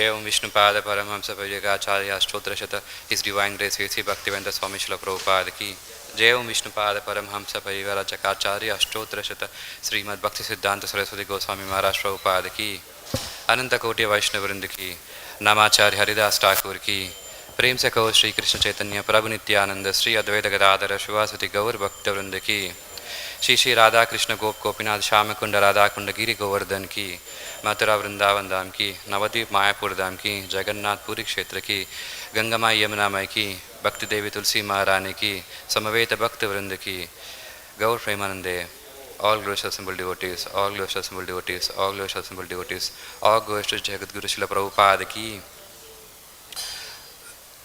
Jai Om Vishnupada Paramhamsa Pariyagacharya Ashtotrashata, His Divine Grace A.C. Bhaktivedanta Swami Srila Prabhupada ki. Jai Om Vishnupada Paramhamsa Pariyagacharya Ashtotrashata, Srimad Bhakti Siddhanta Saraswati Goswami Maharaj Prabhupada ki. Ananta Koti Vaishnavrind ki. Namacharya Haridas Thakur ki. प्रेम से कहो श्री कृष्ण चैतन्य प्रभु नित्यानंद श्री अद्वैत गदाधर शिवासति गौर भक्तवृंद की श्री श्री राधा कृष्ण गोप गोपीनाथ श्याम कुंड राधा कुंड गिरी गोवर्धन की मथुरा वृंदावन धाम की नवद्वीप मायापुर धाम की जगन्नाथपुरी क्षेत्र की गंगा माई यमुना माई की भक्ति देवी तुलसी महारानी की समवेत भक्त वृंद की गौर प्रेमानंदे all glorious assembled devotees, all glorious assembled devotees, all glorious assembled devotees, all glorious to Jagat Guru Srila Prabhupada ki.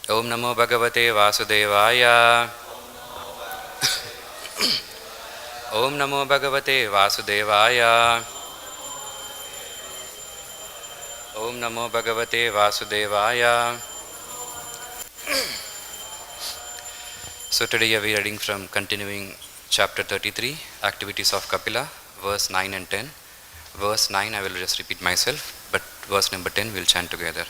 Om Namo Bhagavate Vasudevaya. Om Namo Bhagavate Vasudevaya. Om Namo Bhagavate Vasudevaya. So today we are reading from continuing chapter 33, activities of Kapila, verse 9 and 10. Verse 9 I will just repeat myself, but verse number 10 we will chant together.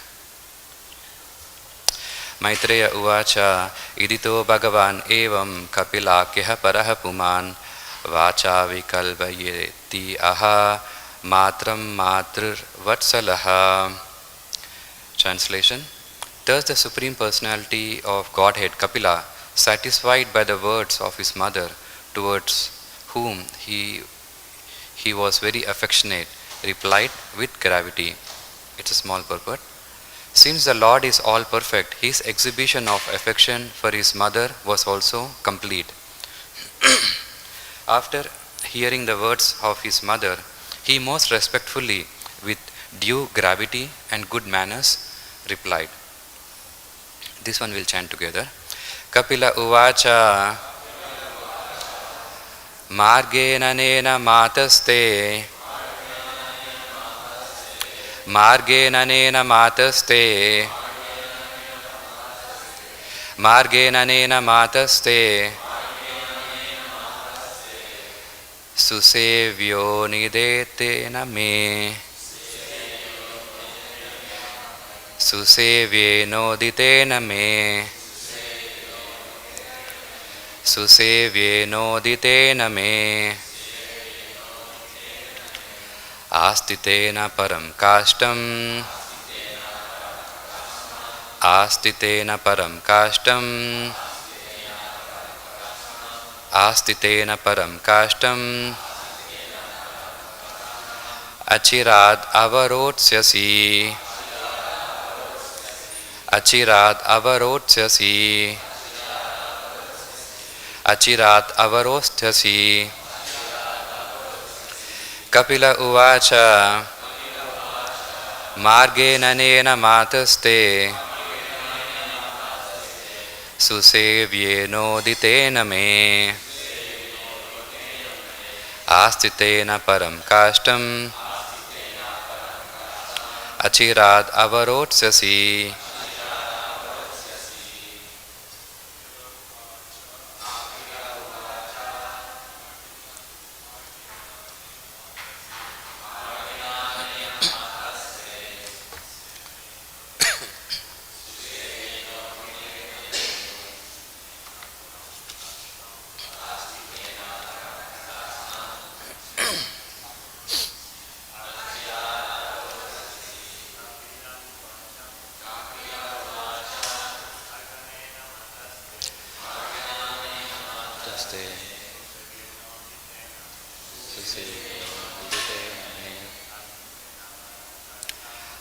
Maitreya uvāca idito bhagavan evam kapila keha parah puman vāca vikalvayeti aha matram matr vatsalaha. Translation. Thus the Supreme Personality of Godhead, Kapila, satisfied by the words of his mother, towards whom he was very affectionate, replied with gravity. It's a small purport. Since the Lord is all perfect, his exhibition of affection for his mother was also complete. After hearing the words of his mother, he most respectfully, with due gravity and good manners, replied. This one we'll chant together. Kapila uvāca mārgeṇānena mātaste mārgeṇānena mātaste mārgeṇānena mātaste susevyenoditena me susevyenoditena me susevyenoditena me āsthitena parāṁ kāṣṭhām āsthitena parāṁ kāṣṭhām āsthitena parāṁ kāṣṭhām acirād avarotsyasi acirād avarotsyasi acirāt avarotsyasi. Kapila uvāca mārgeṇānena mātaste susevyenoditena me āsthitena parāṁ kāṣṭhām acirād avarotsyasi.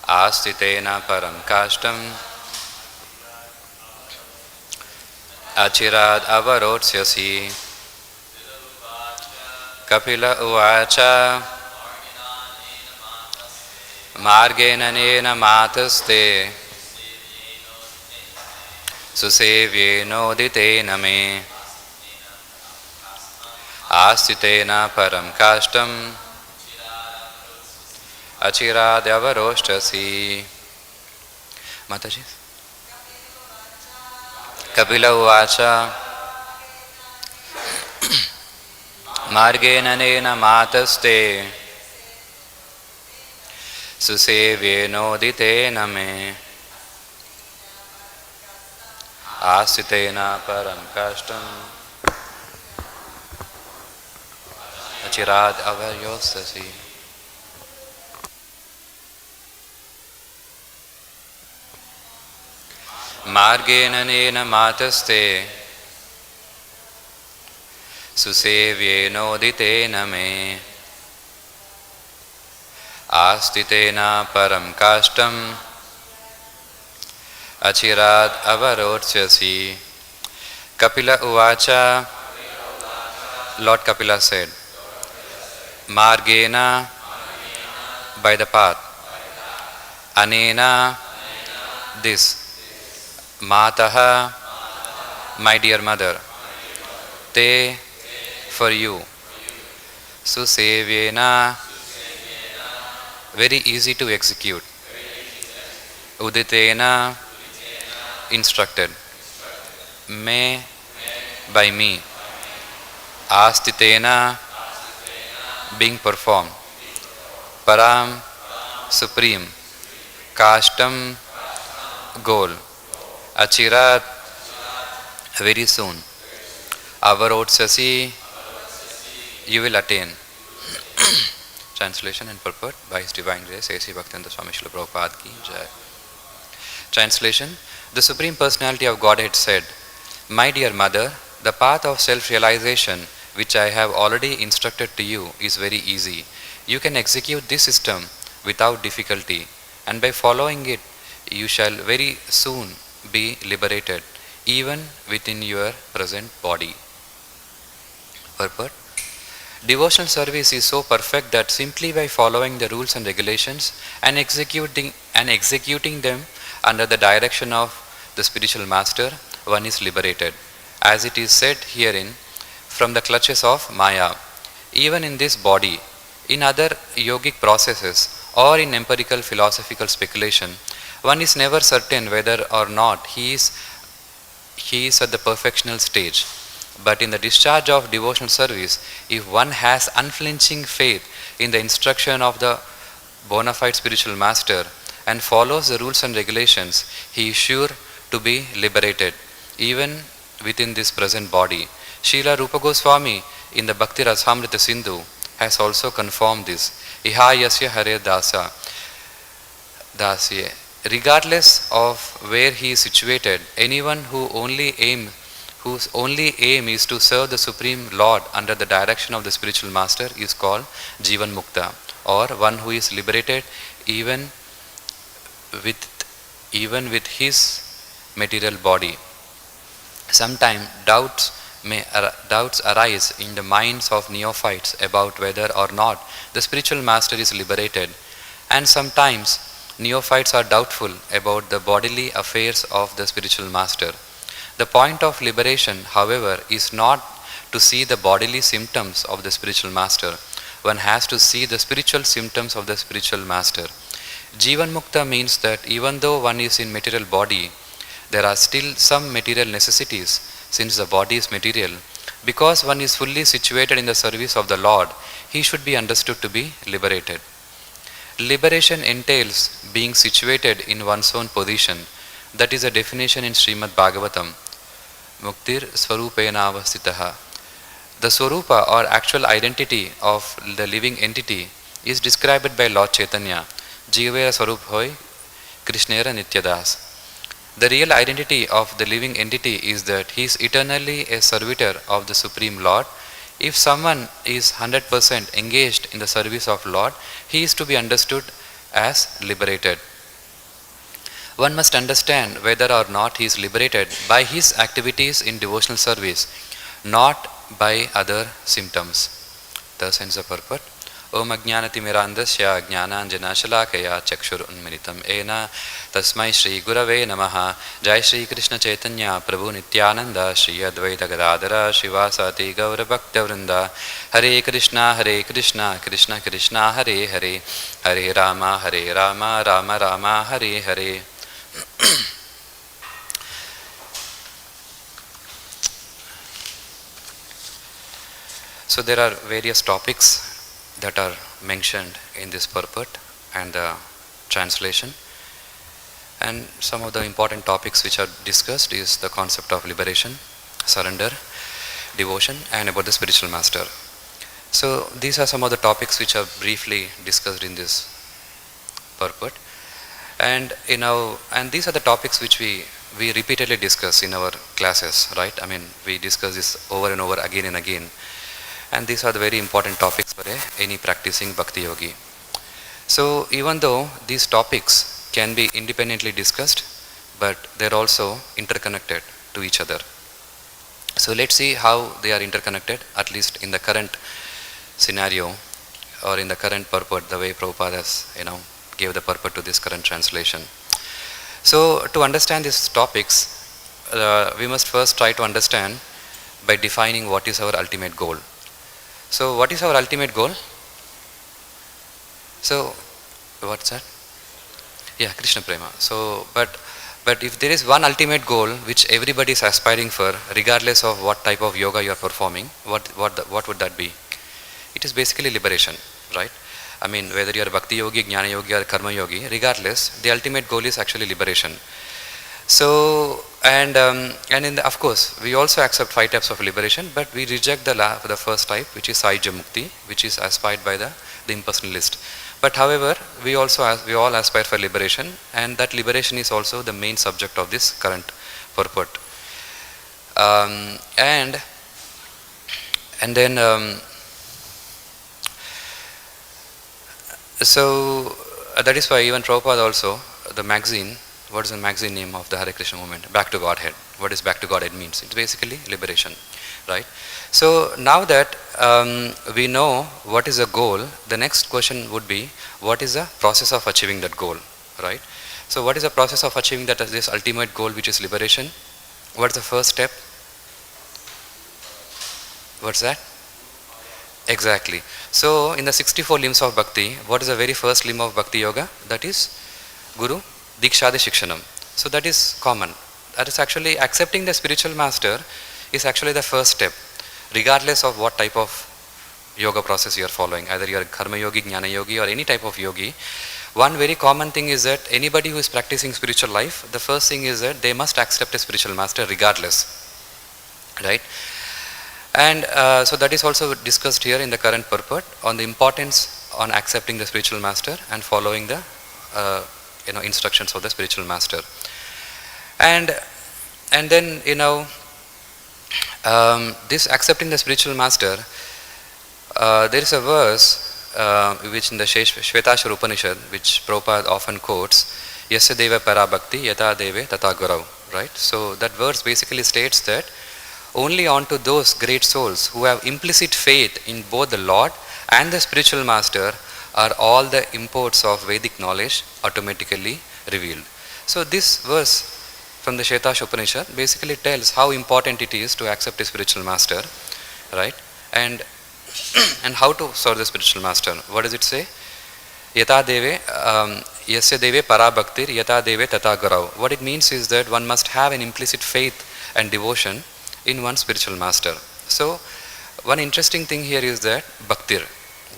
āsthitena parāṁ kāṣṭhām acirād avarotsyasi. Kapila uvāca mārgeṇānena mātaste susevyenoditena me āsthitena parāṁ kāṣṭhām acirād avarotsyasi. Mataji. Kapila uvāca mārgeṇānena mātaste susevyenoditena me āsthitena parāṁ kāṣṭhām acirād avarotsyasi. mārgeṇānena mātaste susevyenoditena me āsthitena parāṁ kāṣṭhām acirād avarotsyasi. Kapila uvāca. Lord Kapila said, mārgeṇa, by the path, anena, this, mātaḥ, my dear mother, te, for you, su-sevyena, very easy to execute, uditena, instructed, me, by me, āsthitena, being performed, parāṁ, supreme, kāṣṭhām, goal, acirād, very soon, avarotsyasi, you will attain. Translation and purport by His Divine Grace A.C. Bhaktivinoda Swami Srila Prabhupada ki jai. Translation. The Supreme Personality of Godhead said, my dear mother, the path of self-realization which I have already instructed to you is very easy. You can execute this system without difficulty, and by following it, you shall very soon be liberated, even within your present body. Purport. Devotional service is so perfect that simply by following the rules and regulations and executing them under the direction of the spiritual master, one is liberated. As it is said herein, from the clutches of Maya. Even in this body, in other yogic processes, or in empirical philosophical speculation, one is never certain whether or not he is at the perfectional stage. But in the discharge of devotional service, if one has unflinching faith in the instruction of the bona fide spiritual master and follows the rules and regulations, he is sure to be liberated, even within this present body. Srila Rupa Goswami in the Bhakti Rasamrita Sindhu has also confirmed this. Iha yasya hare dasa dasye. Regardless of where he is situated, anyone whose only aim is to serve the Supreme Lord under the direction of the spiritual master is called Jivan Mukta, or one who is liberated even with his material body. Sometimes doubts arise in the minds of neophytes about whether or not the spiritual master is liberated, and sometimes neophytes are doubtful about the bodily affairs of the spiritual master. The point of liberation, however, is not to see the bodily symptoms of the spiritual master. One has to see the spiritual symptoms of the spiritual master. Jivan Mukta means that even though one is in material body, there are still some material necessities, since the body is material. Because one is fully situated in the service of the Lord, he should be understood to be liberated. Liberation entails being situated in one's own position. That is a definition in Srimad Bhagavatam. Muktir swarupena avasthitaha. The swarupa or actual identity of the living entity is described by Lord Chaitanya. Jivera swarup hoy Krishnera nityadas. The real identity of the living entity is that he is eternally a servitor of the Supreme Lord. If someone is 100% engaged in the service of Lord, he is to be understood as liberated. One must understand whether or not he is liberated by his activities in devotional service, not by other symptoms. Thus ends the purport. Om ajnanatimirandasya jnananjanashalakaya chakshur unmilitam ena tasmai Shri Gurave Namaha. Jai Shri Krishna Chaitanya Prabhu Nityananda Shri Advaita Gadadhara Shivasati Gaura Bhakta Vrinda. Hare Krishna Krishna Krishna Hare Hare, Hare Rama Rama Rama Hare Hare. So there are various topics that are mentioned in this purport, and the translation. And some of the important topics which are discussed is the concept of liberation, surrender, devotion, and about the spiritual master. So these are some of the topics which are briefly discussed in this purport. And these are the topics which we repeatedly discuss in our classes, right? I mean, we discuss this over and over again and again. And these are the very important topics for any practicing bhakti yogi. So even though these topics can be independently discussed, but they're also interconnected to each other. So let's see how they are interconnected, at least in the current scenario or in the current purport, the way Prabhupada has, gave the purport to this current translation. So to understand these topics, we must first try to understand by defining what is our ultimate goal. So what is our ultimate goal? So what's that? Yeah, Krishna Prema. So but if there is one ultimate goal which everybody is aspiring for, regardless of what type of yoga you are performing, what would that be? It is basically liberation, right? I mean, whether you are bhakti yogi, jnana yogi, or karma yogi, regardless, the ultimate goal is actually liberation. So, of course, we also accept 5 types of liberation, but we reject the first type, which is Sahaja Mukti, which is aspired by the impersonalist. But however, we all aspire for liberation, and that liberation is also the main subject of this current purport. So that is why even Prabhupada also, the magazine, what is the magazine name of the Hare Krishna movement? Back to Godhead. What is back to Godhead means? It's basically liberation, right? So now that we know what is the goal, the next question would be, what is the process of achieving that goal, right? So what is the process of achieving this ultimate goal, which is liberation? What is the first step? What's that? Exactly. So in the 64 limbs of bhakti, what is the very first limb of bhakti yoga? That is Guru Dikshade Shikshanam. So that is common. That is actually accepting the spiritual master is actually the first step, regardless of what type of yoga process you are following. Either you are karma yogi, jnana yogi, or any type of yogi. One very common thing is that anybody who is practicing spiritual life, the first thing is that they must accept a spiritual master regardless, right? And so that is also discussed here in the current purport on the importance on accepting the spiritual master and following the instructions of the spiritual master. And then this accepting the spiritual master, there is a verse which in the Shvetashvara Upanishad, which Prabhupada often quotes, Yasya deva para bhakti yata deve tata gurau, right? So that verse basically states that only onto those great souls who have implicit faith in both the Lord and the spiritual master are all the imports of Vedic knowledge automatically revealed. So this verse from the Shvetashvara Upanishad basically tells how important it is to accept a spiritual master, right? And how to serve the spiritual master. What does it say? Yata deve, yasya deve para bhaktir, yata deve tata gurau. What it means is that one must have an implicit faith and devotion in one spiritual master. So one interesting thing here is that bhaktir,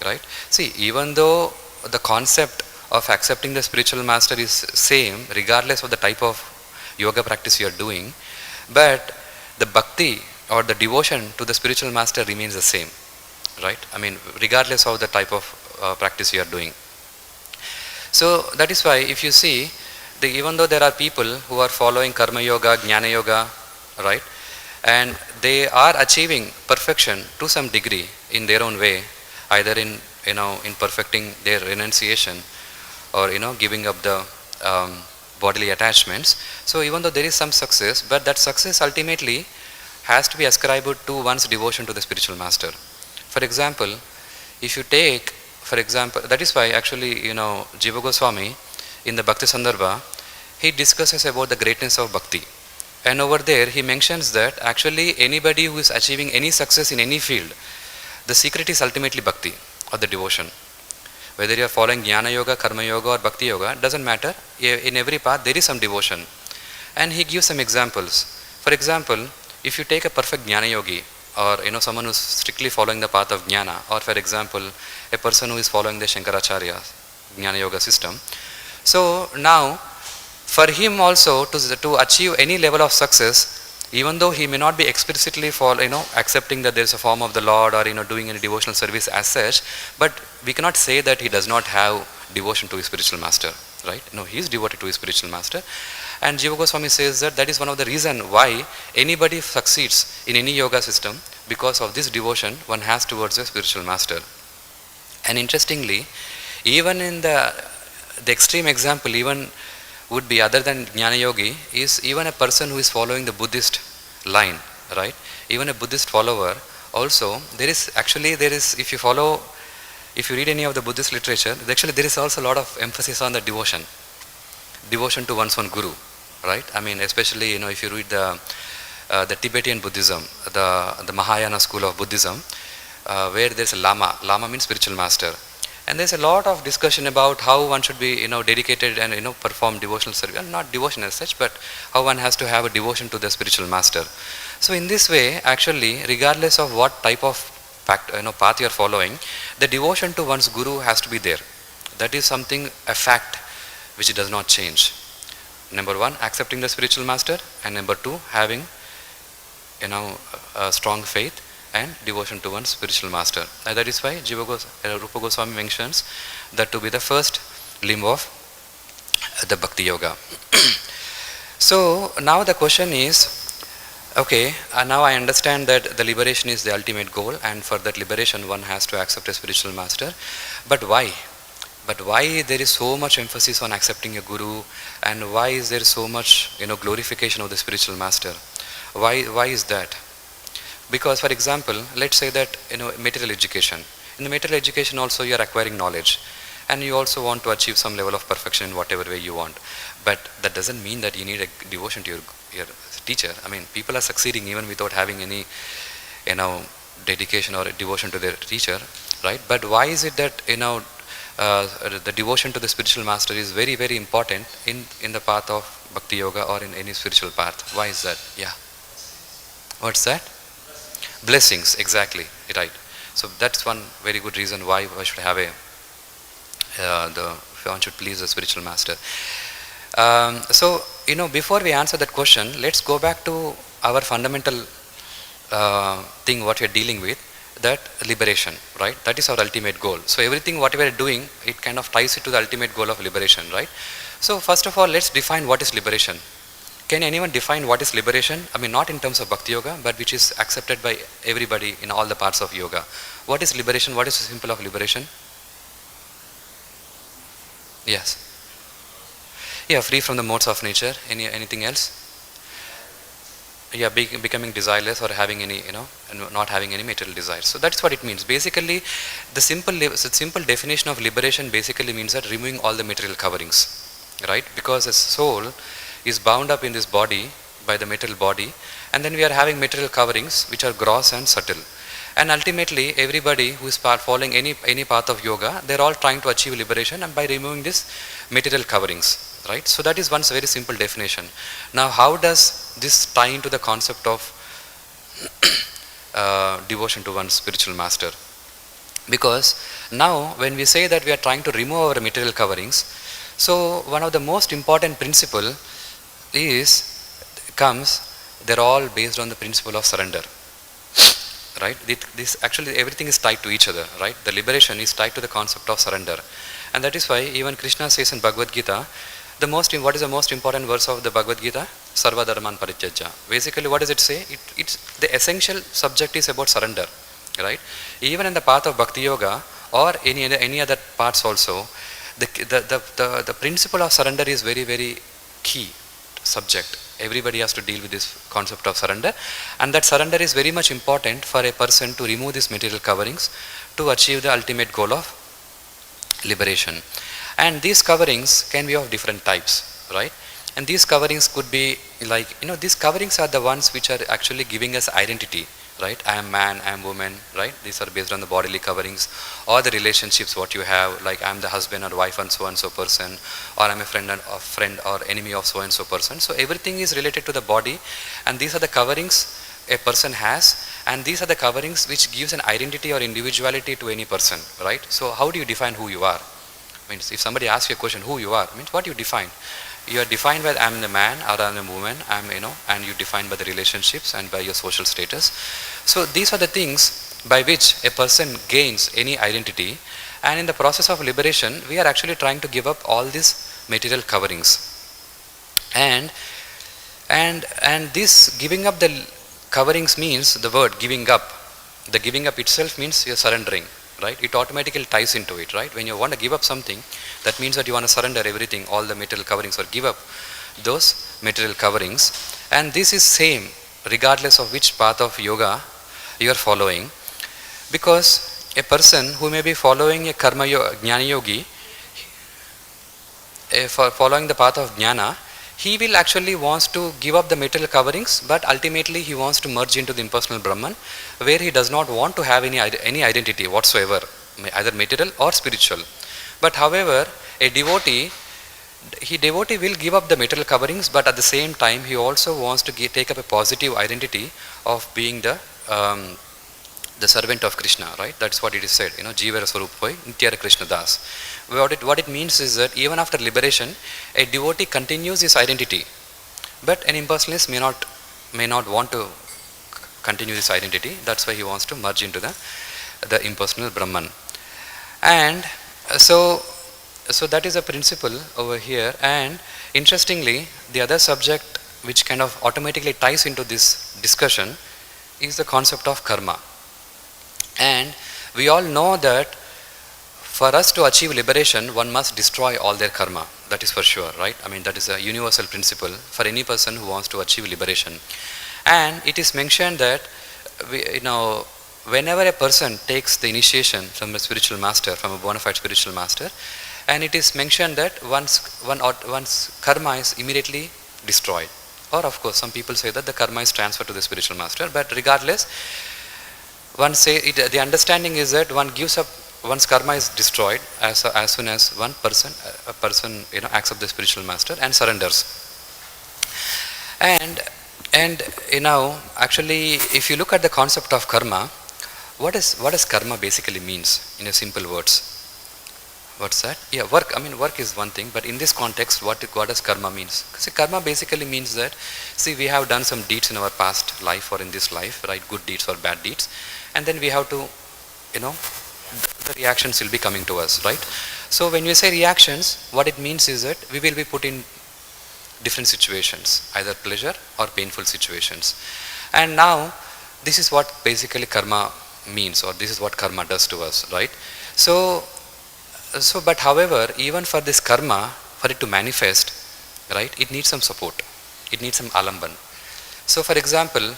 right? See, even though the concept of accepting the spiritual master is same regardless of the type of yoga practice you are doing, but the bhakti or the devotion to the spiritual master remains the same, right? I mean, regardless of the type of practice you are doing. So that is why if you see, even though there are people who are following karma yoga, jnana yoga, right, and they are achieving perfection to some degree in their own way, either in perfecting their renunciation or giving up the bodily attachments. So even though there is some success, but that success ultimately has to be ascribed to one's devotion to the spiritual master. For example, if you take, that is why actually Jiva Goswami in the Bhakti Sandarbha, he discusses about the greatness of bhakti. And over there he mentions that actually anybody who is achieving any success in any field, the secret is ultimately bhakti or the devotion. Whether you are following jnana yoga, karma yoga or bhakti yoga, doesn't matter. In every path there is some devotion. And he gives some examples. For example, if you take a perfect jnana yogi or someone who is strictly following the path of jnana, or for example a person who is following the Shankaracharya jnana yoga system. So now, for him also to achieve any level of success, even though he may not be explicitly accepting that there is a form of the Lord or doing any devotional service as such, but we cannot say that he does not have devotion to his spiritual master, right? No, he is devoted to his spiritual master. And Jiva Goswami says that is one of the reasons why anybody succeeds in any yoga system, because of this devotion one has towards a spiritual master. And interestingly, even in the extreme example, even would be other than Jnana Yogi, is even a person who is following the Buddhist line, right? Even a Buddhist follower also, there is, if you read any of the Buddhist literature, actually there is also a lot of emphasis on the devotion to one's own guru, right? I mean, especially, if you read the Tibetan Buddhism, the Mahayana school of Buddhism, where there's a Lama means spiritual master. And there's a lot of discussion about how one should be, dedicated and, perform devotional service. Not devotion as such, but how one has to have a devotion to the spiritual master. So in this way, actually, regardless of what type of path you are following, the devotion to one's guru has to be there. That is something, a fact, which does not change. Number one, accepting the spiritual master, and number two, having, a strong faith and devotion to one's spiritual master. And that is why Rupa Goswami mentions that to be the first limb of the Bhakti Yoga. So now the question is, okay, now I understand that the liberation is the ultimate goal, and for that liberation one has to accept a spiritual master. But why? But why there is so much emphasis on accepting a guru, and why is there so much glorification of the spiritual master? Why is that? Because, for example, let's say that material education. In the material education also you are acquiring knowledge, and you also want to achieve some level of perfection in whatever way you want. But that doesn't mean that you need a devotion to your teacher. I mean, people are succeeding even without having any dedication or devotion to their teacher, right? But why is it that the devotion to the spiritual master is very, very important in the path of Bhakti Yoga or in any spiritual path? Why is that? Yeah. What's that? Blessings, exactly, right. So that's one very good reason why one should have one should please the spiritual master. So before we answer that question, let's go back to our fundamental thing what we are dealing with, that liberation, right? That is our ultimate goal. So everything what we are doing, it kind of ties it to the ultimate goal of liberation, right? So first of all, let's define what is liberation. Can anyone define what is liberation? I mean, not in terms of Bhakti Yoga, but which is accepted by everybody in all the parts of yoga. What is liberation? What is the symbol of liberation? Yes. Yeah, free from the modes of nature. Anything else? Yeah, becoming desireless or having any, not having any material desires. So that's what it means. Basically, the simple definition of liberation basically means that removing all the material coverings, right? Because a soul is bound up in this body by the material body, and then we are having material coverings which are gross and subtle. And ultimately, everybody who is following any path of yoga, they are all trying to achieve liberation and by removing this material coverings, right? So that is one very simple definition. Now, how does this tie into the concept of devotion to one's spiritual master? Because now, when we say that we are trying to remove our material coverings, so one of the most important principle they're all based on the principle of surrender, right? This actually everything is tied to each other, right? The liberation is tied to the concept of surrender, and that is why even Krishna says in Bhagavad Gita, what is the most important verse of the Bhagavad Gita? Sarva dharman parityajya. Basically, what does it say? It's the essential subject is about surrender, right? Even in the path of Bhakti Yoga or any other parts also, the principle of surrender is very, very key subject. Everybody has to deal with this concept of surrender, and that surrender is very much important for a person to remove these material coverings to achieve the ultimate goal of liberation. And these coverings can be of different types, right? And these coverings could be like, these coverings are the ones which are actually giving us identity, right? I am man, I am woman, right? These are based on the bodily coverings, or the relationships what you have, like I am the husband or wife and so person, or I am a friend or enemy of so and so person. So everything is related to the body, and these are the coverings a person has, and these are the coverings which gives an identity or individuality to any person, right? So how do you define who you are? Means if somebody asks you a question, who you are, means what you define. You are defined by I am the man or I am the woman, I am, and you define by the relationships and by your social status. So these are the things by which a person gains any identity, and in the process of liberation we are actually trying to give up all these material coverings. And this giving up the coverings means the word giving up. The giving up itself means you are surrendering, right? It automatically ties into it, right? When you want to give up something, that means that you want to surrender everything, all the material coverings, or give up those material coverings. And this is same regardless of which path of yoga you are following, because a person who may be following a karma jnana yogi, following the path of jnana, he will actually wants to give up the material coverings, but ultimately he wants to merge into the impersonal Brahman, where he does not want to have any identity whatsoever, either material or spiritual. But however, a devotee will give up the material coverings, but at the same time he also wants to take up a positive identity of being the servant of Krishna, right? That's what it is said, Jivara Swarupoi Nityara Krishna Das. What it means is that even after liberation, a devotee continues his identity, but an impersonalist may not want to continue this identity. That's why he wants to merge into the impersonal Brahman. And so that is a principle over here. And interestingly, the other subject which kind of automatically ties into this discussion is the concept of karma. And we all know that for us to achieve liberation, one must destroy all their karma. That is for sure, right? I mean, that is a universal principle for any person who wants to achieve liberation. And it is mentioned that whenever a person takes the initiation from a spiritual master, from a bona fide spiritual master, and it is mentioned that one's karma is immediately destroyed. Or of course, some people say that the karma is transferred to the spiritual master, but regardless, the understanding is that one gives up, one's karma is destroyed as soon as a person accepts the spiritual master and surrenders. And actually, if you look at the concept of karma, what does karma basically means in a simple words? What's that? Yeah, work. I mean, work is one thing, but in this context, what does karma means? See, karma basically means that, we have done some deeds in our past life or in this life, right? Good deeds or bad deeds, and then we have to, the reactions will be coming to us, right? So when we say reactions, what it means is that we will be put in different situations, either pleasure or painful situations. And now, this is what basically karma means, or this is what karma does to us, right? But however, even for this karma, for it to manifest, right, it needs some support. It needs some alamban. So for example,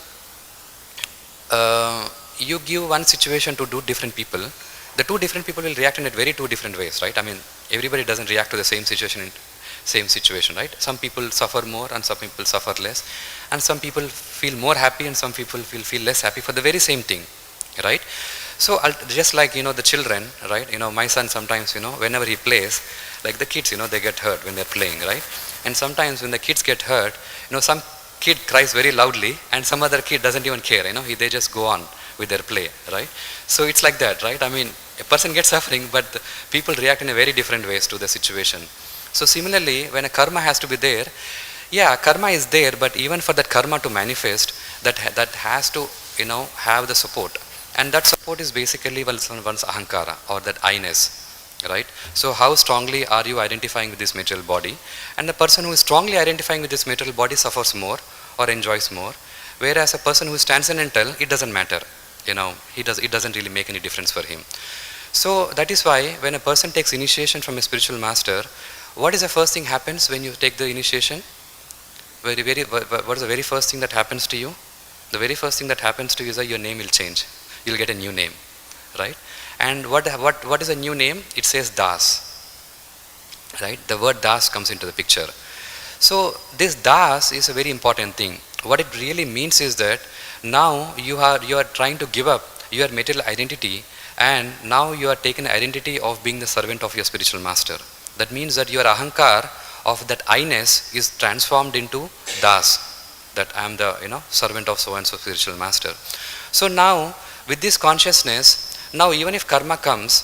you give one situation to two different people, the two different people will react in two different ways, right? I mean, everybody doesn't react to the same situation, right? Some people suffer more and some people suffer less, and some people feel more happy and some people will feel less happy for the very same thing, right? So just like the children, right? My son sometimes, whenever he plays, like the kids, they get hurt when they're playing, right? And sometimes when the kids get hurt, some kid cries very loudly and some other kid doesn't even care, they just go on with their play, right? So it's like that, right? I mean, a person gets suffering, but people react in a very different ways to the situation. So similarly, when a karma has to be there, yeah, karma is there, but even for that karma to manifest, that has to, have the support. And that support is basically one's ahankara, or that I-ness, right? So how strongly are you identifying with this material body? And the person who is strongly identifying with this material body suffers more or enjoys more, whereas a person who is transcendental, it doesn't matter, it doesn't really make any difference for him. So that is why when a person takes initiation from a spiritual master, what is the first thing happens when you take the initiation? What is the very first thing that happens to you? The very first thing that happens to you is that your name will change. You'll get a new name, right? And what is a new name? It says Das, right? The word Das comes into the picture. So this Das is a very important thing. What it really means is that now you are trying to give up your material identity, and now you are taking the identity of being the servant of your spiritual master. That means that your ahankar of that I-ness is transformed into Das, that I am the servant of so and so spiritual master. So now with this consciousness, now even if karma comes,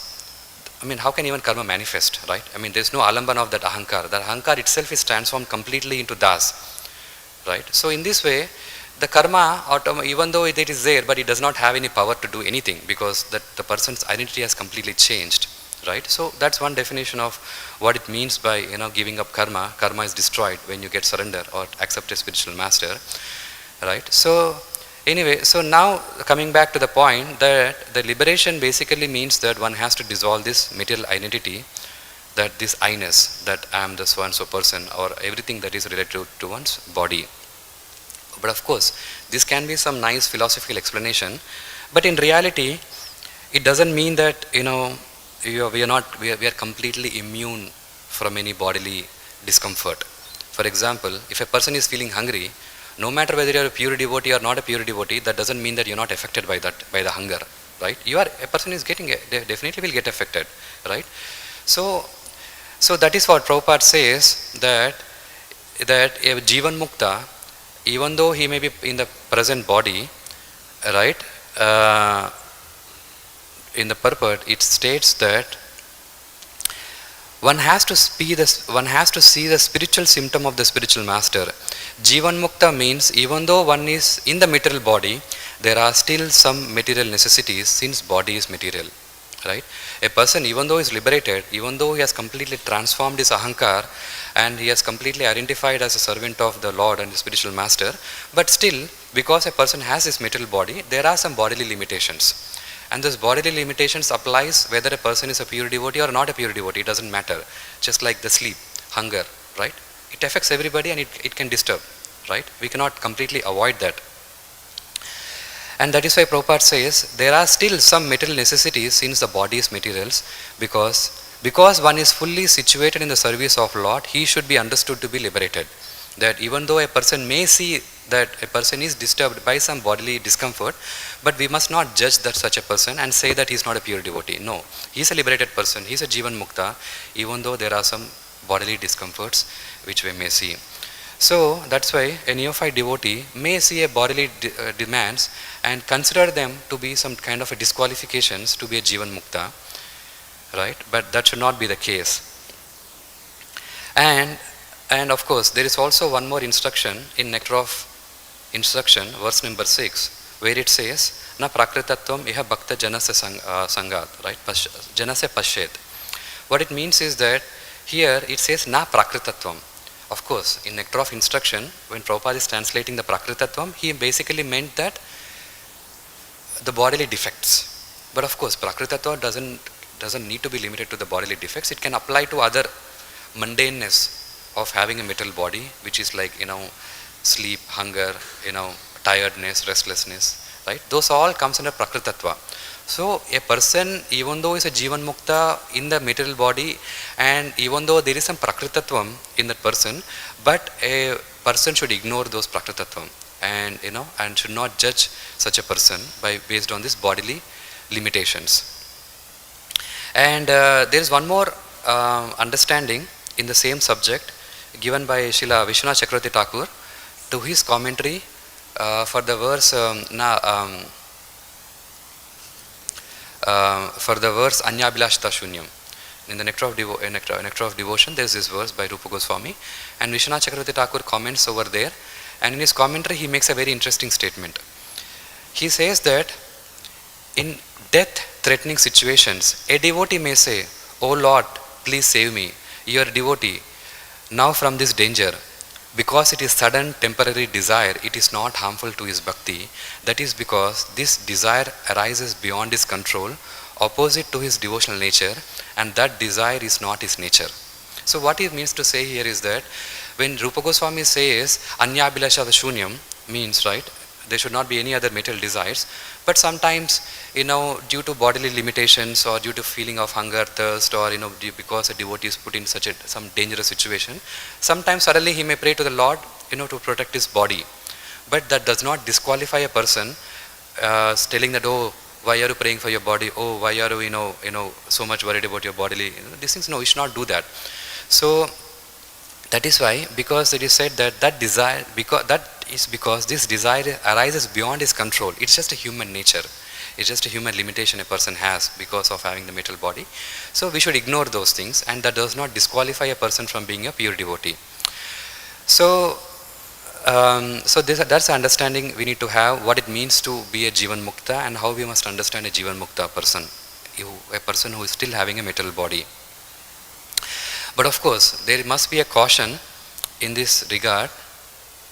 I mean, how can even karma manifest, right? I mean, there's no alambana of that ahankar. That ahankar itself is transformed completely into das, right? So in this way, the karma, even though it is there, but it does not have any power to do anything, because that the person's identity has completely changed, right? So that's one definition of what it means by, giving up karma. Karma is destroyed when you get surrender or accept a spiritual master, right? So anyway, so now coming back to the point that the liberation basically means that one has to dissolve this material identity, that this I-ness, that I am the so and so person, or everything that is related to one's body. But of course, this can be some nice philosophical explanation, but in reality, it doesn't mean that, we are completely immune from any bodily discomfort. For example, if a person is feeling hungry, no matter whether you are a pure devotee or not a pure devotee, that doesn't mean that you are not affected by the hunger, right? A person is definitely will get affected, right? So that is what Prabhupada says, that a Jivan Mukta, even though he may be in the present body, right, in the purport, it states that one has to see the spiritual symptom of the spiritual master. Jivan Mukta means even though one is in the material body, there are still some material necessities, since body is material, right? A person, even though he is liberated, even though he has completely transformed his ahankar, and he has completely identified as a servant of the Lord and the spiritual master, but still, because a person has this material body, there are some bodily limitations. And those bodily limitations applies whether a person is a pure devotee or not a pure devotee, it doesn't matter. Just like the sleep, hunger, right? It affects everybody and it can disturb, right? We cannot completely avoid that. And that is why Prabhupada says, there are still some material necessities since the body is materials, because one is fully situated in the service of Lord, he should be understood to be liberated. That even though a person may see that a person is disturbed by some bodily discomfort, but we must not judge that such a person and say that he is not a pure devotee. No, he is a liberated person, he is a Jivan Mukta, even though there are some bodily discomforts which we may see. So that's why a neophyte devotee may see a bodily demands and consider them to be some kind of a disqualifications to be a Jivan Mukta, right? But that should not be the case. And of course, there is also one more instruction in Nectar of Instruction, verse number 6, where it says, Na prakritatvam iha bhakta janasya sangat, right? Janasya pashet. What it means is that here it says Na prakritatvam. Of course, in Nectar of Instruction, when Prabhupada is translating the prakritatvam, he basically meant that the bodily defects. But of course, prakritatva doesn't need to be limited to the bodily defects. It can apply to other mundaneness of having a material body, which is like, sleep, hunger, tiredness, restlessness, right? Those all comes under prakritatva. So a person, even though is a Jivan Mukta in the material body, and even though there is some prakritatvam in that person, but a person should ignore those prakritatvam and and should not judge such a person based on this bodily limitations. And there is one more understanding in the same subject given by Srila Vishwanath Chakravarti Thakur to his commentary for the verse Anyabhilashita Shunyam. In the Nectar of Devotion, there is this verse by Rupa Goswami, and Vishwanath Chakravarti Thakur comments over there, and in his commentary he makes a very interesting statement. He says that in death-threatening situations, a devotee may say, "O Lord, please save me. You are a devotee now from this danger." Because it is sudden temporary desire, it is not harmful to his bhakti. That is because this desire arises beyond his control, opposite to his devotional nature, and that desire is not his nature. So what he means to say here is that when Rupa Goswami says Anyabhilashita Shunyam, means, right, there should not be any other material desires, but sometimes due to bodily limitations or due to feeling of hunger, thirst, or because a devotee is put in some dangerous situation, sometimes suddenly he may pray to the Lord to protect his body, but that does not disqualify a person telling that, "Oh, why are you praying for your body? Oh, why are you so much worried about your bodily these things?" No, you should not do that. So that is why, because it is said that desire, because this desire arises beyond his control. It's just a human nature. It's just a human limitation a person has because of having the material body. So we should ignore those things, and that does not disqualify a person from being a pure devotee. So that's the understanding we need to have, what it means to be a Jivan Mukta and how we must understand a Jivan Mukta person, a person who is still having a material body. But of course, there must be a caution in this regard.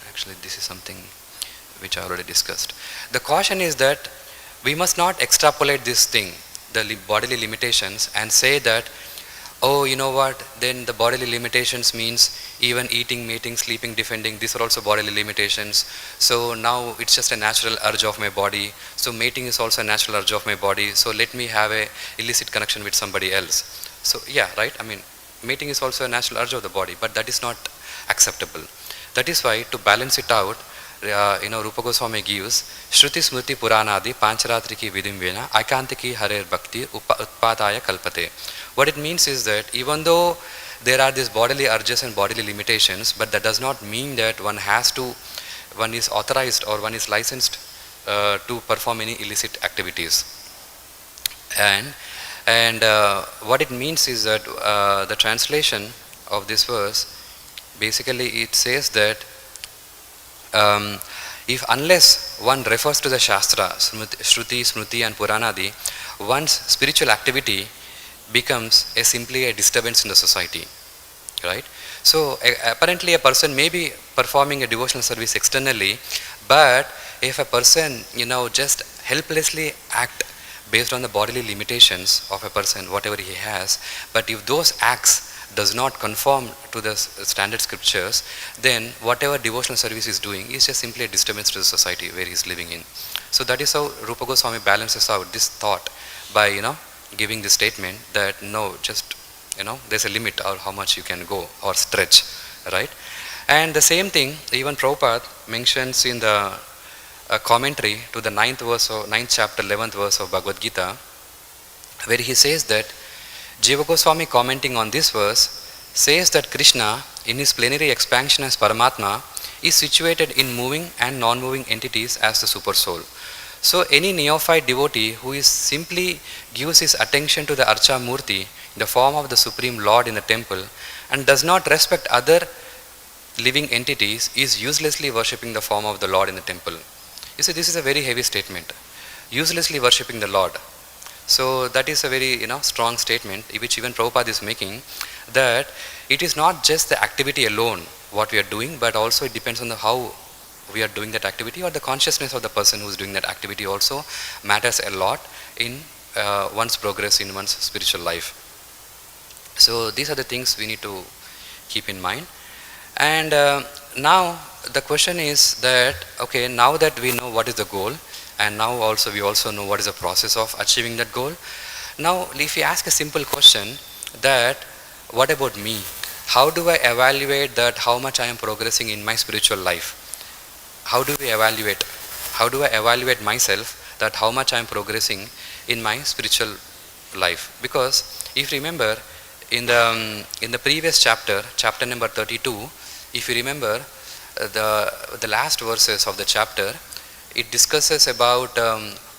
Actually, this is something which I already discussed. The caution is that we must not extrapolate this thing, the bodily limitations, and say that, oh, you know what, then the bodily limitations means even eating, mating, sleeping, defending, these are also bodily limitations. So now it's just a natural urge of my body. So mating is also a natural urge of my body. So let me have a illicit connection with somebody else. So yeah, right, I mean, mating is also a natural urge of the body, but that is not acceptable. That is why, to balance it out, Rupa Goswami gives Shruti Smriti Puranadi Pancharatriki Vidimvena Aikantiki Harer Bhakti Utpadaya Kalpate. What it means is that even though there are these bodily urges and bodily limitations, but that does not mean that one is authorized or one is licensed to perform any illicit activities. And what it means is that the translation of this verse, basically it says that if unless one refers to the Shastra, Shruti, Smriti and Puranadi, one's spiritual activity becomes simply a disturbance in the society, right? So apparently a person may be performing a devotional service externally, but if a person, just helplessly act based on the bodily limitations of a person, whatever he has, but if those acts does not conform to the standard scriptures, then whatever devotional service is doing is just simply a disturbance to the society where he is living in. So that is how Rupa Goswami balances out this thought by, giving this statement that no, just, there's a limit or how much you can go or stretch, right? And the same thing, even Prabhupada mentions in the commentary to the 9th chapter, 11th verse of Bhagavad Gita, where he says that, Jiva Goswami commenting on this verse says that Krishna, in his plenary expansion as Paramatma, is situated in moving and non-moving entities as the super soul. So any neophyte devotee who is simply gives his attention to the Archa Murti in the form of the Supreme Lord in the temple and does not respect other living entities is uselessly worshipping the form of the Lord in the temple. You see, this is a very heavy statement. Uselessly worshipping the Lord. So that is a very strong statement which even Prabhupada is making, that it is not just the activity alone what we are doing, but also it depends on how we are doing that activity, or the consciousness of the person who is doing that activity also matters a lot in one's progress in one's spiritual life. So these are the things we need to keep in mind. And now the question is that, okay, now that we know what is the goal, and now we also know what is the process of achieving that goal. Now if we ask a simple question that, what about me? How do I evaluate that how much I am progressing in my spiritual life? How do we evaluate? How do I evaluate myself that how much I am progressing in my spiritual life? Because if you remember in the previous chapter number 32, if you remember the last verses of the chapter, it discusses about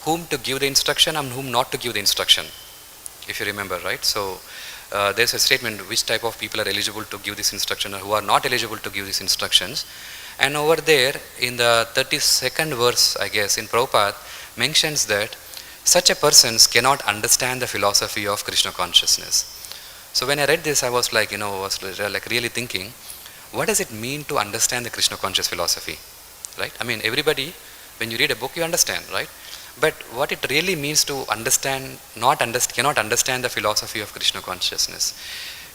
whom to give the instruction and whom not to give the instruction, if you remember, right? So there's a statement which type of people are eligible to give this instruction and who are not eligible to give these instructions. And over there in the 32nd verse, I guess, in Prabhupada mentions that such a person cannot understand the philosophy of Krishna consciousness. So when I read this, I was like, really thinking, what does it mean to understand the Krishna conscious philosophy, right? I mean, everybody, when you read a book, you understand, right? But what it really means to understand, cannot understand the philosophy of Krishna consciousness.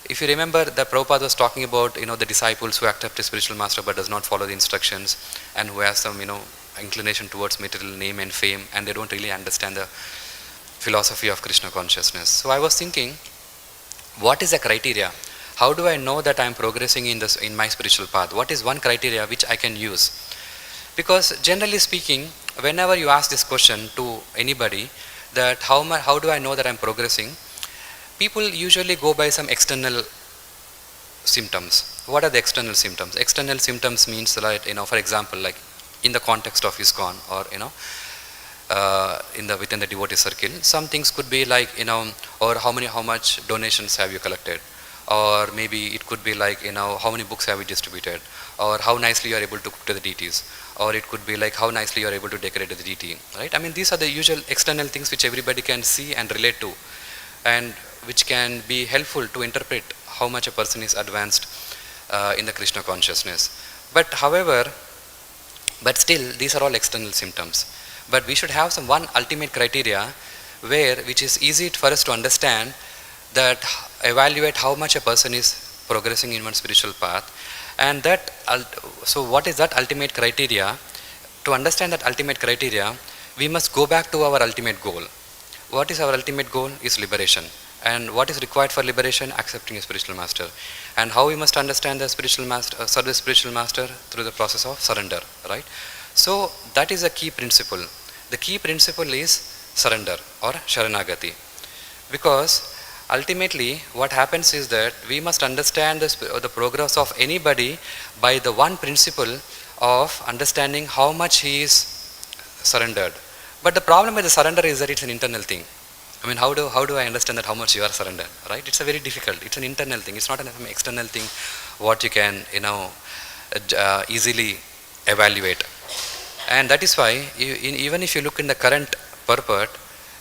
If you remember, the Prabhupada was talking about, the disciples who accept a spiritual master but does not follow the instructions, and who has some, inclination towards material name and fame, and they don't really understand the philosophy of Krishna consciousness. So I was thinking, what is the criteria? How do I know that I am progressing in my spiritual path? What is one criteria which I can use? Because generally speaking, whenever you ask this question to anybody, that how do I know that I am progressing, people usually go by some external symptoms. What are the external symptoms? External symptoms means, like, for example, like in the context of ISKCON, or within the devotee circle. Some things could be like, or how much donations have you collected, or maybe it could be like, how many books have you distributed, or how nicely you are able to cook to the deities, or it could be like how nicely you are able to decorate the deity, right? I mean, these are the usual external things which everybody can see and relate to, and which can be helpful to interpret how much a person is advanced in the Krishna consciousness. But still, these are all external symptoms. But we should have one ultimate criteria which is easy for us to understand, that evaluate how much a person is progressing in one spiritual path. And so what is that ultimate criteria? To understand that ultimate criteria, we must go back to our ultimate goal. What is our ultimate goal? Is liberation. And what is required for liberation? Accepting a spiritual master. And how we must understand the spiritual master, serve the spiritual master? Through the process of surrender, right? So that is a key principle. The key principle is surrender or sharanagati. Because ultimately what happens is that we must understand the progress of anybody by the one principle of understanding how much he is surrendered. But the problem with the surrender is that it's an internal thing. I mean, how do I understand that how much you are surrendered, right? It's a very difficult, it's an internal thing. It's not an external thing what you can, easily evaluate. And that is why, even if you look in the current purport,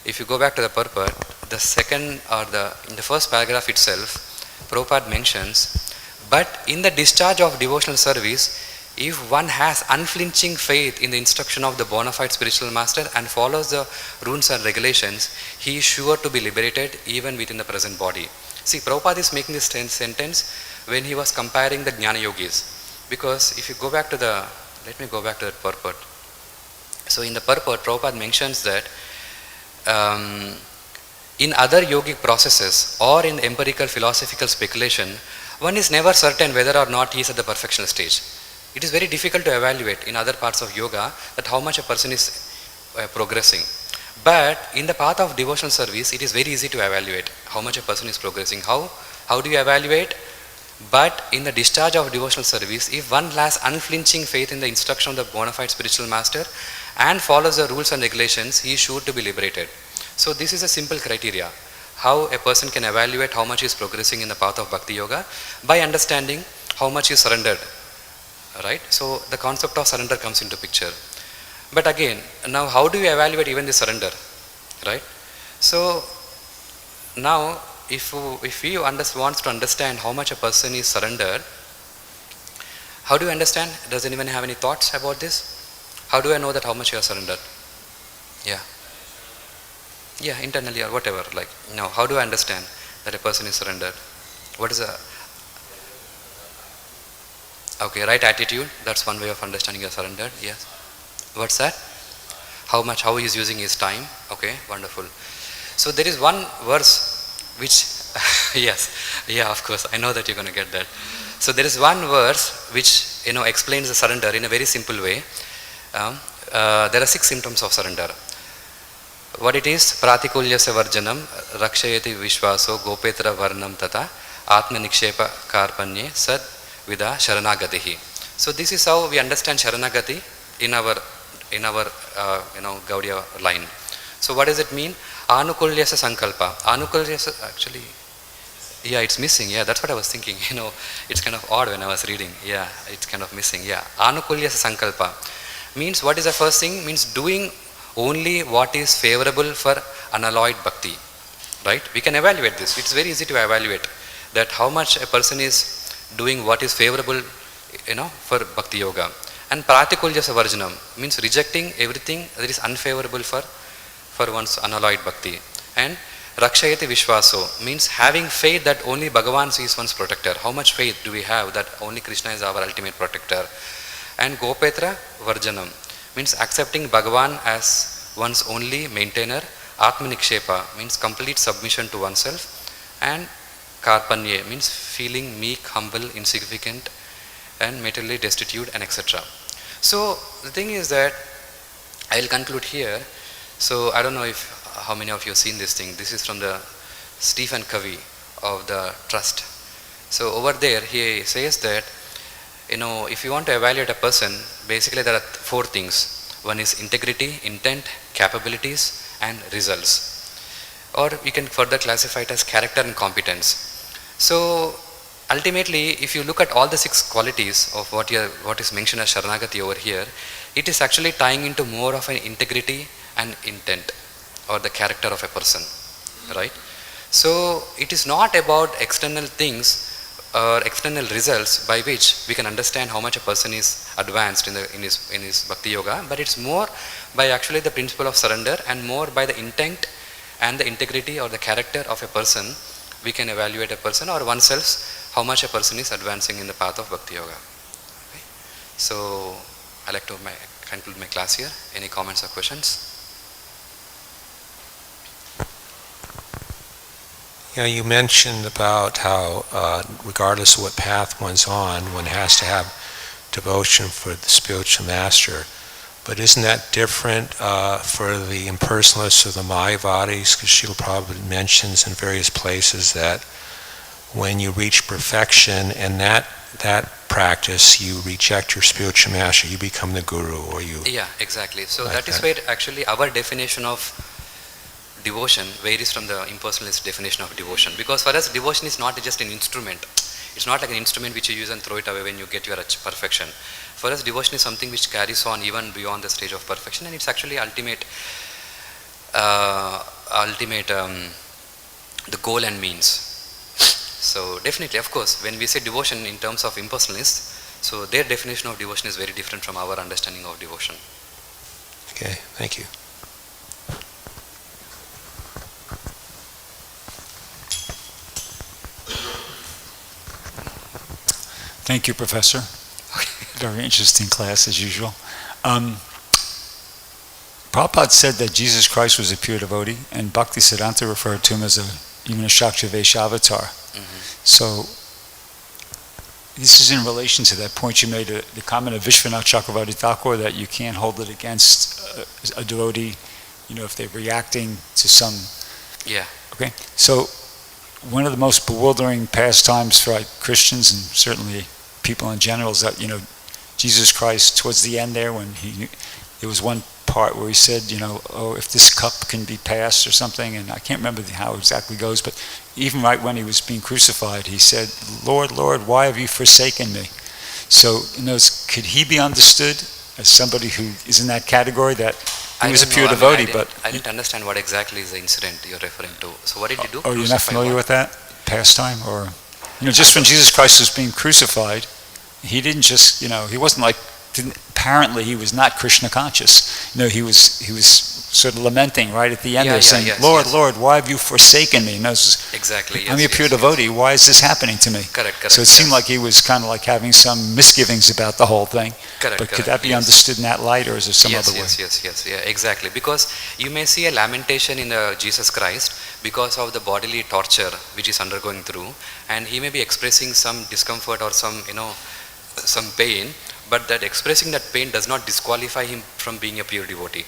if you go back to the purport, the second or in the first paragraph itself, Prabhupada mentions, but in the discharge of devotional service, if one has unflinching faith in the instruction of the bona fide spiritual master and follows the rules and regulations, he is sure to be liberated even within the present body. See, Prabhupada is making this sentence when he was comparing the Jnana Yogis. Because if you go back to let me go back to the purport. So in the purport, Prabhupada mentions that in other yogic processes or in empirical philosophical speculation, one is never certain whether or not he is at the perfectional stage. It is very difficult to evaluate in other parts of yoga that how much a person is progressing. But in the path of devotional service, it is very easy to evaluate how much a person is progressing. How do you evaluate? But in the discharge of devotional service, if one has unflinching faith in the instruction of the bona fide spiritual master and follows the rules and regulations, he is sure to be liberated. So this is a simple criteria, how a person can evaluate how much he is progressing in the path of bhakti yoga, by understanding how much he is surrendered, right? So the concept of surrender comes into picture. But again, now how do you evaluate even the surrender, right? So now if we wants to understand how much a person is surrendered, how do you understand? Does anyone have any thoughts about this? How do I know that how much you are surrendered? Yeah, internally or whatever. Like, now, how do I understand that a person is surrendered? What is right attitude? That's one way of understanding you're surrendered. Yes. What's that? How he is using his time. Okay, wonderful. So there is one verse which, yes, yeah, of course, I know that you're going to get that. So there is one verse which, explains the surrender in a very simple way. There are 6 symptoms of surrender. What it is? Pratikulyasya varjanam, rakshayati vishvaso, gopetra varnam tata, atma nikshepa karpanye, sad vida sharanagatihi. So this is how we understand sharanagati in our Gaudiya line. So what does it mean? Anukulyasya sankalpa. Anukulyasya, actually, yeah, it's missing. Yeah, that's what I was thinking. It's kind of odd when I was reading. Yeah, it's kind of missing. Yeah, Anukulyasya sankalpa means, what is the first thing? Means doing only what is favorable for unalloyed bhakti, right? We can evaluate this. It's very easy to evaluate that how much a person is doing what is favorable, for bhakti yoga. And pratikulyasya varjanam means rejecting everything that is unfavorable for one's unalloyed bhakti. And rakshayati vishvaso means having faith that only Bhagavan is one's protector. How much faith do we have that only Krishna is our ultimate protector? And gopetra varjanam means accepting Bhagavan as one's only maintainer. Atmanikshepa means complete submission to oneself. And karpanye means feeling meek, humble, insignificant, and materially destitute, and etc. So the thing is that I'll conclude here. So I don't know how many of you have seen this thing. This is from the Stephen Covey of the Trust. So over there he says that, if you want to evaluate a person, basically there are 4 things. One is integrity, intent, capabilities, and results. Or we can further classify it as character and competence. So ultimately, if you look at all the 6 qualities of what is mentioned as Sharanagati over here, it is actually tying into more of an integrity and intent, or the character of a person, right? So it is not about external things or external results by which we can understand how much a person is advanced in his bhakti yoga, but it's more by actually the principle of surrender, and more by the intent and the integrity or the character of a person we can evaluate a person or oneself how much a person is advancing in the path of bhakti yoga. Okay. So I like to conclude my class here. Any comments or questions? Yeah, you mentioned about how regardless of what path one's on, one has to have devotion for the spiritual master. But isn't that different for the impersonalists or the Mayavadis? Because Srila Prabhupada mentions in various places that when you reach perfection and that practice, you reject your spiritual master, you become the guru, or you... Yeah, exactly. So like that is where actually our definition of devotion varies from the impersonalist definition of devotion. Because for us, devotion is not just an instrument. It's not like an instrument which you use and throw it away when you get your perfection. For us, devotion is something which carries on even beyond the stage of perfection, and it's actually ultimate the goal and means. So definitely, of course, when we say devotion in terms of impersonalists, so their definition of devotion is very different from our understanding of devotion. Okay, thank you. Thank you, Professor. Very interesting class, as usual. Prabhupada said that Jesus Christ was a pure devotee, and Bhaktisiddhanta referred to him as even a Shakti Vaishyavatar. So, this is in relation to that point you made, the comment of Vishwanath Chakravarti Thakur, that you can't hold it against a devotee, if they're reacting to some... Yeah. Okay, so one of the most bewildering pastimes for Christians, and certainly people in general, is that, Jesus Christ, towards the end there, when there was one part where he said, if this cup can be passed or something, and I can't remember how it exactly goes, but even right when he was being crucified, he said, Lord, Lord, why have you forsaken me? So, could he be understood as somebody who is in that category, that he was a pure devotee, but... I didn't understand what exactly is the incident you're referring to. So what did he do? Oh, you're not familiar with that pastime? Or, just when Jesus Christ was being crucified, he didn't just, he wasn't like, apparently he was not Krishna conscious. He was sort of lamenting right at the end there, saying, Lord, Lord, why have you forsaken me? Exactly, yes. I'm a pure devotee, why is this happening to me? Correct. So it seemed like he was kind of like having some misgivings about the whole thing. But could that be understood in that light, or is there some other way? Yes, exactly. Because you may see a lamentation in Jesus Christ because of the bodily torture which he's undergoing through, and he may be expressing some discomfort or some pain, but that expressing that pain does not disqualify him from being a pure devotee,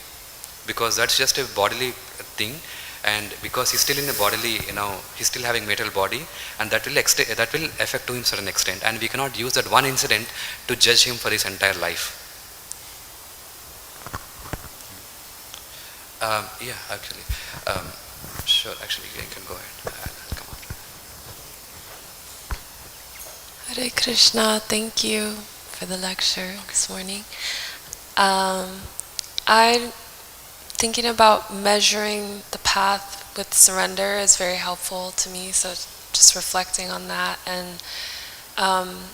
because that's just a bodily thing, and because he's still in a bodily, he's still having material body, and that will affect to him certain extent, and we cannot use that one incident to judge him for his entire life. Sure, actually, you can go ahead. Come on. Hare Krishna, thank you for the lecture this morning. I'm thinking about measuring the path with surrender is very helpful to me, so just reflecting on that. And I'm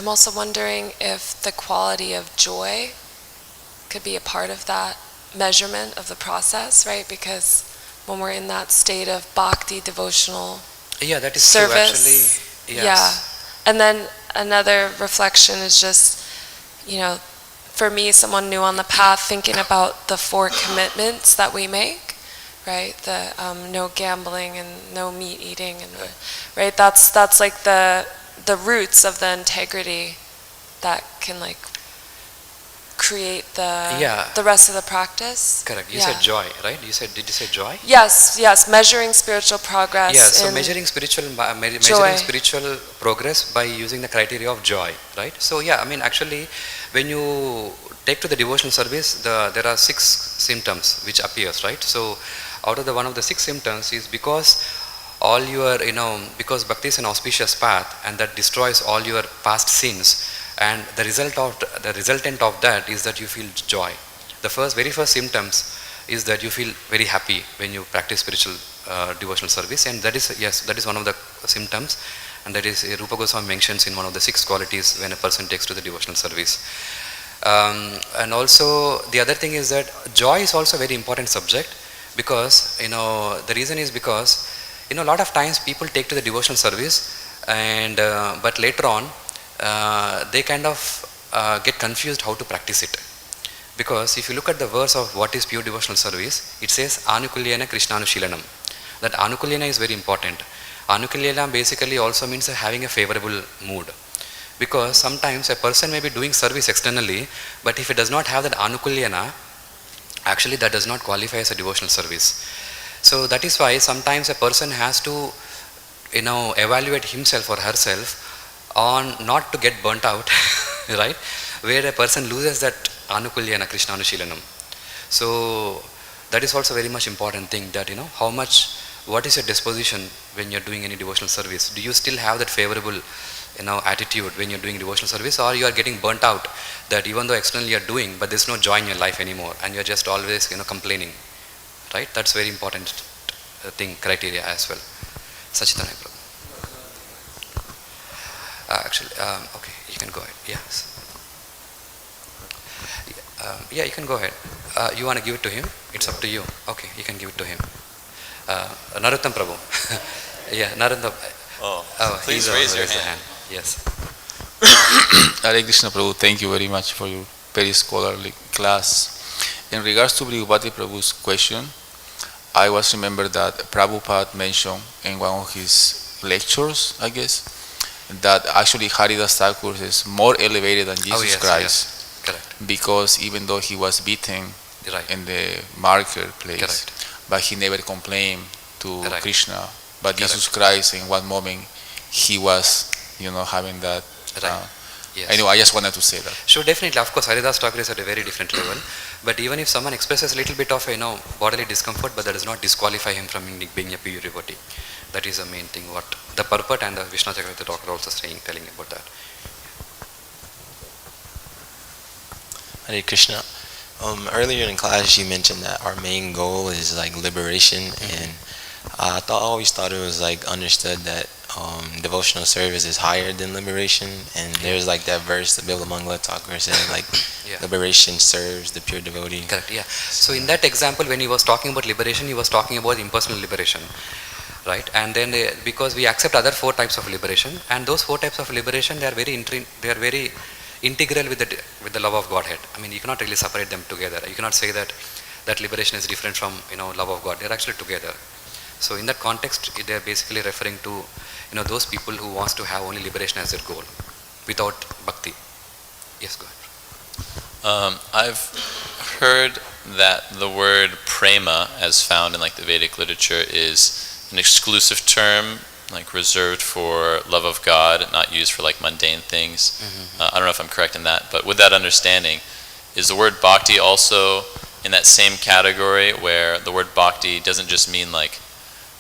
also wondering if the quality of joy could be a part of that measurement of the process, right? Because when we're in that state of bhakti, devotional that is service, true, actually. Yes. And then another reflection is just, for me, someone new on the path, thinking about the 4 commitments that we make, right? The no gambling and no meat eating, and right. That's like the roots of the integrity that can create the rest of the practice. Correct. You said joy, right? Did you say joy? Yes. Measuring spiritual progress. Yes. So measuring spiritual progress by using the criteria of joy, right? So actually, when you take to the devotional service, there are 6 symptoms which appears, right? So out of one of the 6 symptoms is because all your, because bhakti is an auspicious path and that destroys all your past sins, and the resultant of that is that you feel joy. The very first symptoms is that you feel very happy when you practice spiritual devotional service, and that is one of the symptoms, and that is Rupa Goswami mentions in one of the 6 qualities when a person takes to the devotional service. And also the other thing is that joy is also a very important subject, because the reason is because a lot of times people take to the devotional service and but later on they kind of get confused how to practice it. Because if you look at the verse of what is pure devotional service, it says anukulyena krishnanushilanam. That anukulyena is very important. Anukulyena basically also means having a favorable mood. Because sometimes a person may be doing service externally, but if he does not have that anukulyena, actually that does not qualify as a devotional service. So that is why sometimes a person has to evaluate himself or herself on not to get burnt out, right? Where a person loses that anukulyena krishnanushilanam. So that is also very much important thing, that what is your disposition when you are doing any devotional service? Do you still have that favorable attitude when you are doing devotional service, or you are getting burnt out, that even though externally you are doing, but there is no joy in your life anymore and you are just always complaining, right? That's very important thing, criteria as well. Sachitana Prabhu. Okay, you can go ahead. Yes. Yeah, you can go ahead. You want to give it to him? It's up to you. Okay, you can give it to him. Narottam Prabhu. Yeah, Narottam. Please raise your hand. Yes. Hare Krishna Prabhu, thank you very much for your very scholarly class. In regards to Bhagavati Prabhu's question, I was remembered that Prabhupada mentioned in one of his lectures, I guess, that actually Haridas Thakur is more elevated than Jesus Christ. Yes. Correct. Because even though he was beaten in the marketplace, but he never complained to Krishna. But Jesus Christ, in one moment, he was, having that. Yes. Anyway, I just wanted to say that. Sure, definitely. Of course, Haridas Thakur is at a very different level. But even if someone expresses a little bit of bodily discomfort, but that does not disqualify him from being a pure devotee. That is the main thing. What the purport and the Vishnu Chakravarti talk are also telling about that. Hare Krishna. Earlier in class, you mentioned that our main goal is like liberation, and I always thought it was like understood that devotional service is higher than liberation, and there's like that verse that Bilva Mangala Thakur said, like liberation serves the pure devotee. Correct. Yeah. So in that example, when he was talking about liberation, he was talking about impersonal liberation, right? And then because we accept other 4 types of liberation, and those 4 types of liberation, they are very integral with the love of Godhead. I mean, you cannot really separate them together. You cannot say that liberation is different from love of God. They are actually together. So in that context, they are basically referring to those people who wants to have only liberation as their goal, without bhakti. Yes, go ahead. I've heard that the word prema, as found in like the Vedic literature, is an exclusive term, like reserved for love of God, not used for like mundane things. I don't know if I'm correct in that, but with that understanding, is the word bhakti also in that same category, where the word bhakti doesn't just mean like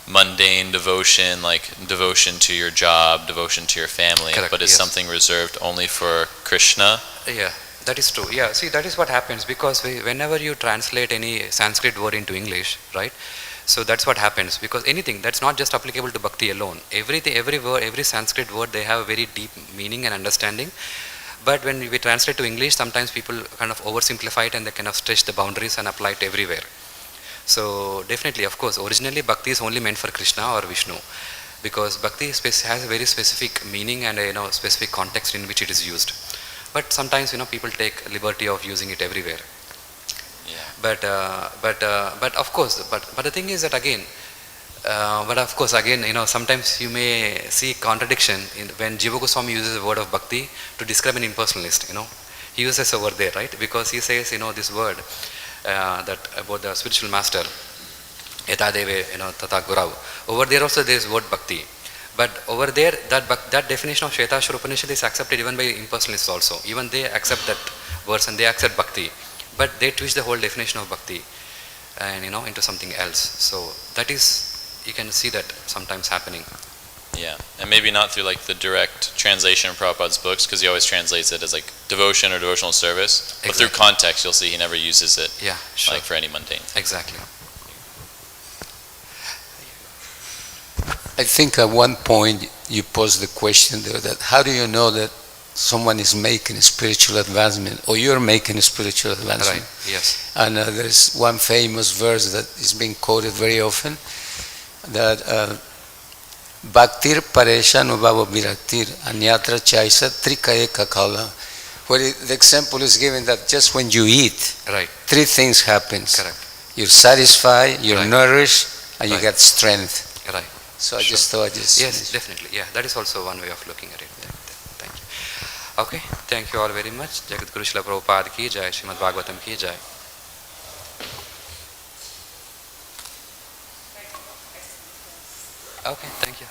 mundane devotion, like devotion to your job, devotion to your family, but is something reserved only for Krishna? Yeah, that is true. Yeah, see, that is what happens, because whenever you translate any Sanskrit word into English, right? So that's what happens, because anything that's not just applicable to bhakti alone. Every word, every Sanskrit word, they have a very deep meaning and understanding. But when we translate to English, sometimes people kind of oversimplify it and they kind of stretch the boundaries and apply it everywhere. So definitely, of course, originally bhakti is only meant for Krishna or Vishnu, because bhakti has a very specific meaning and a specific context in which it is used. But sometimes people take liberty of using it everywhere. But of course, but the thing is that again, sometimes you may see contradiction when Jiva Goswami uses the word of bhakti to describe an impersonalist. He uses a word there, right? Because he says this word that about the spiritual master, Yata Deve, Tata Gurav. Over there also there is word bhakti. But over there, that definition of Shvetashvara Upanishad is accepted even by impersonalists also. Even they accept that words and they accept bhakti, but they twist the whole definition of bhakti and into something else. So that is, you can see that sometimes happening. Yeah, and maybe not through like the direct translation of Prabhupada's books, because he always translates it as like devotion or devotional service. But through context, you'll see he never uses it like for any mundane. Exactly. I think at one point you posed the question there that how do you know that someone is making a spiritual advancement or you're making a spiritual advancement? Right, yes. And there's one famous verse that is being quoted very often that Bhaktir Paresha Nubhava Viraktir Anyatra Chaisa Trikaye Kakala, where the example is given that just when you eat, right, three things happen. Correct. You're satisfied, you're nourished, and you Right. get strength. Right. So I just thought Yes, definitely. Yeah, that is also one way of looking at it. Thank you. Okay, thank you all very much. Jagat Guru Srila Prabhupada ki jai, Srimad Bhagavatam ki jai. Okay, thank you.